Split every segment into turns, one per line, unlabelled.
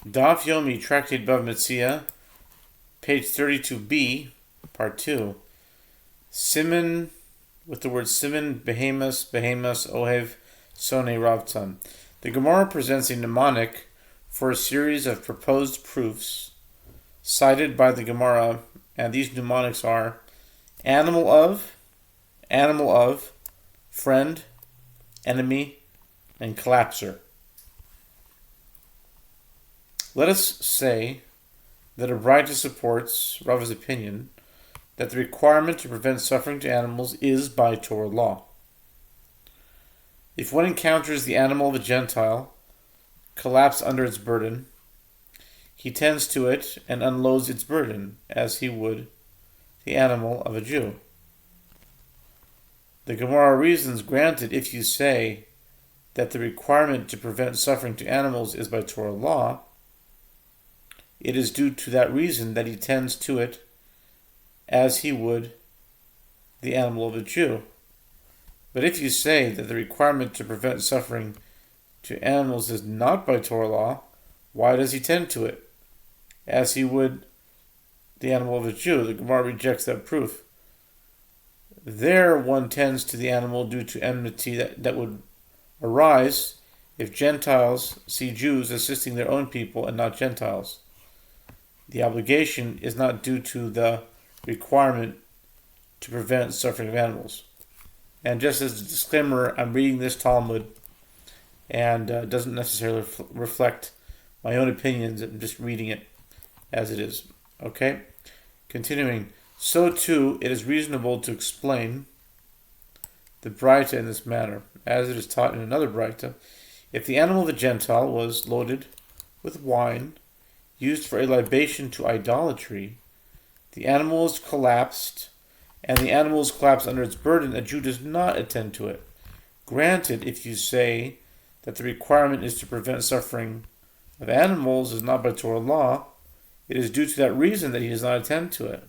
Daf Yomi, Tractate Bava Metzia, page 32b, part 2. Siman, with the word Siman, Behemus, Ohev, Sone, Ravtan. The Gemara presents a mnemonic for a series of proposed proofs cited by the Gemara, and these mnemonics are animal of, friend, enemy, and collapser. Let us say that a Braita supports Rava's opinion that the requirement to prevent suffering to animals is by Torah law. If one encounters the animal of a Gentile, collapsed under its burden, he tends to it and unloads its burden as he would the animal of a Jew. The Gemara reasons, granted, if you say that the requirement to prevent suffering to animals is by Torah law, it is due to that reason that he tends to it as he would the animal of a Jew. But if you say that the requirement to prevent suffering to animals is not by Torah law, why does he tend to it as he would the animal of a Jew? The Gemara rejects that proof. There one tends to the animal due to enmity that would arise if Gentiles see Jews assisting their own people and not Gentiles. The obligation is not due to the requirement to prevent suffering of animals. And just as a disclaimer, I'm reading this Talmud and doesn't necessarily reflect my own opinions. I'm just reading it as it is. Okay? Continuing. So too, it is reasonable to explain the Braita in this manner, as it is taught in another Braita. If the animal of a Gentile was loaded with wine used for a libation to idolatry, the animal is collapsed, and the animal is collapsed under its burden, a Jew does not attend to it. Granted, if you say that the requirement is to prevent suffering of animals is not by Torah law, it is due to that reason that he does not attend to it.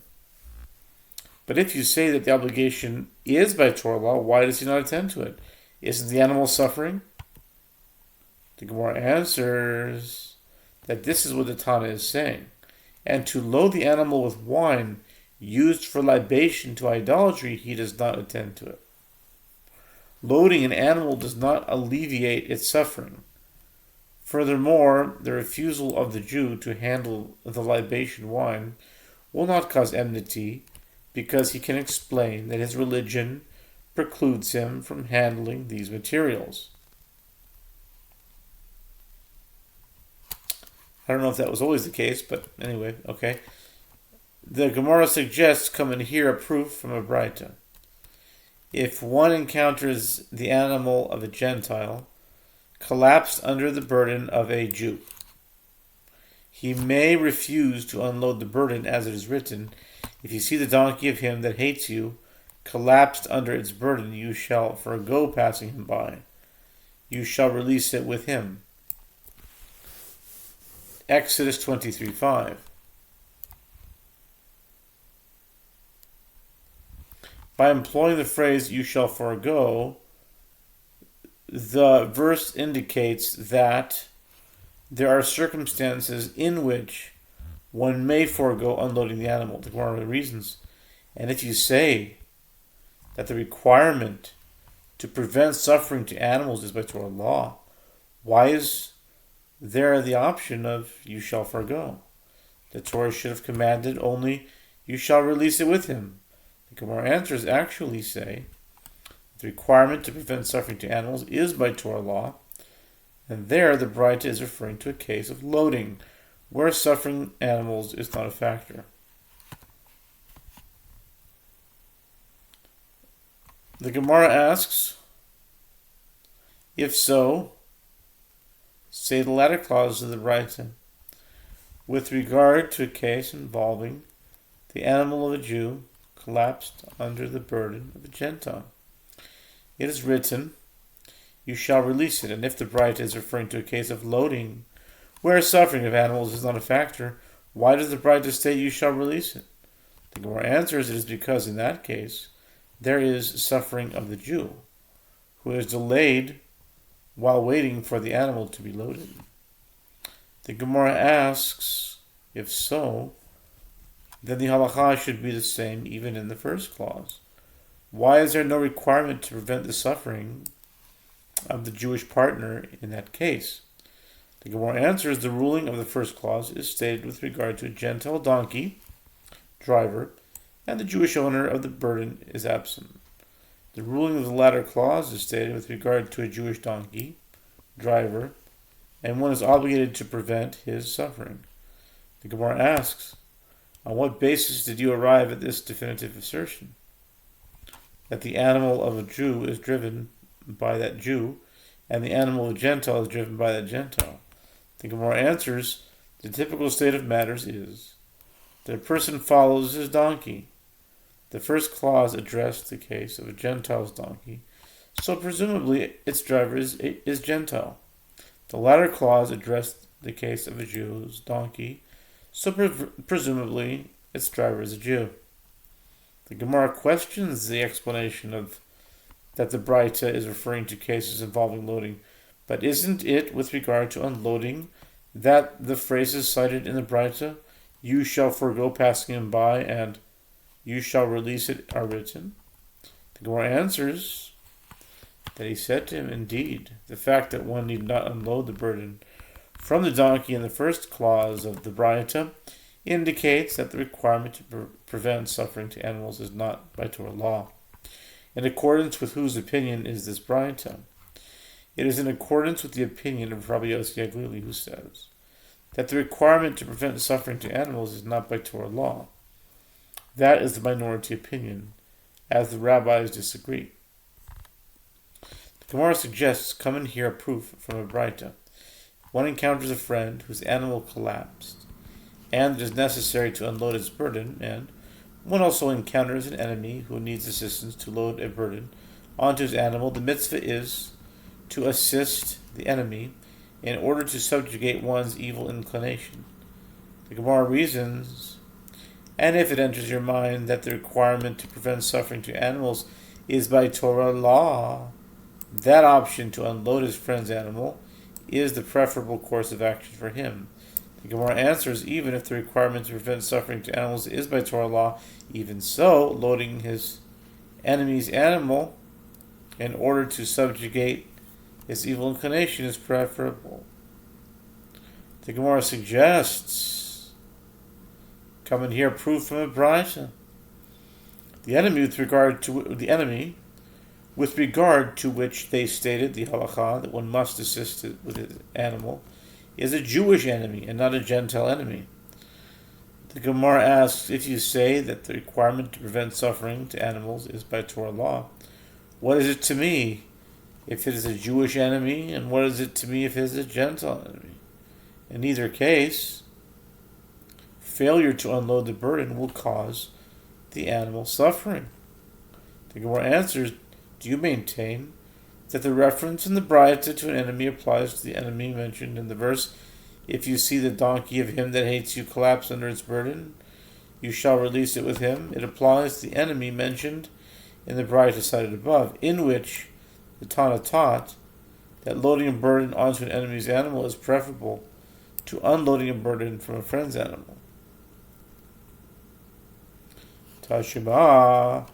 But if you say that the obligation is by Torah law, why does he not attend to it? Isn't the animal suffering? The Gemara answers that this is what the Tana is saying. And to load the animal with wine used for libation to idolatry, he does not attend to it. Loading an animal does not alleviate its suffering. Furthermore, the refusal of the Jew to handle the libation wine will not cause enmity, because he can explain that his religion precludes him from handling these materials. I don't know if that was always the case, but anyway, okay. The Gemara suggests, come and hear a proof from a Braita. If one encounters the animal of a Gentile, collapsed under the burden of a Jew, he may refuse to unload the burden, as it is written, if you see the donkey of him that hates you, collapsed under its burden, you shall forego passing him by. You shall release it with him. Exodus 23:5. By employing the phrase, you shall forego, the verse indicates that there are circumstances in which one may forego unloading the animal. The Gemara reasons. And if you say that the requirement to prevent suffering to animals is by Torah law, why is there the option of you shall forego? The Torah should have commanded only you shall release it with him. The Gemara answers actually say the requirement to prevent suffering to animals is by Torah law, and there the Braita is referring to a case of loading, where suffering animals is not a factor. The Gemara asks, if so, say the latter clause of the Braita, with regard to a case involving the animal of a Jew collapsed under the burden of a Gentile. It is written, you shall release it. And if the Braita is referring to a case of loading, where suffering of animals is not a factor, why does the Braita state you shall release it? The Gemara answers it is because in that case there is suffering of the Jew, who is delayed while waiting for the animal to be loaded. The Gemara asks, if so, then the halacha should be the same even in the first clause. Why is there no requirement to prevent the suffering of the Jewish partner in that case? The Gemara answers, the ruling of the first clause is stated with regard to a Gentile donkey driver, and the Jewish owner of the burden is absent. The ruling of the latter clause is stated with regard to a Jewish donkey driver, and one is obligated to prevent his suffering. The Gemara asks, on what basis did you arrive at this definitive assertion? That the animal of a Jew is driven by that Jew, and the animal of a Gentile is driven by that Gentile. The Gemara answers, the typical state of matters is that a person follows his donkey. The first clause addressed the case of a Gentile's donkey, so presumably its driver is Gentile. The latter clause addressed the case of a Jew's donkey, so presumably its driver is a Jew. The Gemara questions the explanation of that the Braita is referring to cases involving loading, but isn't it with regard to unloading that the phrases cited in the Braita, you shall forego passing him by, and you shall release it, are written? The Gemara answers that he said to him, indeed, the fact that one need not unload the burden from the donkey in the first clause of the Braita indicates that the requirement to prevent suffering to animals is not by Torah law. In accordance with whose opinion is this Braita? It is in accordance with the opinion of Rabbi Yossi Aglili, who says that the requirement to prevent suffering to animals is not by Torah law. That is the minority opinion, as the rabbis disagree. The Gemara suggests, come and hear a proof from a Braita. One encounters a friend whose animal collapsed, and it is necessary to unload its burden, and one also encounters an enemy who needs assistance to load a burden onto his animal. The mitzvah is to assist the enemy in order to subjugate one's evil inclination. The Gemara reasons, and if it enters your mind that the requirement to prevent suffering to animals is by Torah law, that option to unload his friend's animal is the preferable course of action for him. The Gemara answers, even if the requirement to prevent suffering to animals is by Torah law, even so, loading his enemy's animal in order to subjugate his evil inclination is preferable. The Gemara suggests, come and hear proof from a Braita. The enemy with regard to which they stated the halacha that one must assist it with his animal is a Jewish enemy and not a Gentile enemy. The Gemara asks, if you say that the requirement to prevent suffering to animals is by Torah law, what is it to me if it is a Jewish enemy, and what is it to me if it is a Gentile enemy? In either case, failure to unload the burden will cause the animal suffering. The Gemara answers, do you maintain that the reference in the Braita to an enemy applies to the enemy mentioned in the verse, if you see the donkey of him that hates you collapse under its burden, you shall release it with him? It applies to the enemy mentioned in the Braita cited above, in which the Tana taught that loading a burden onto an enemy's animal is preferable to unloading a burden from a friend's animal. Tashima,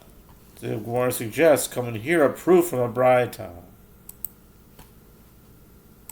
the Gemara suggests, come and hear a proof from a Braita.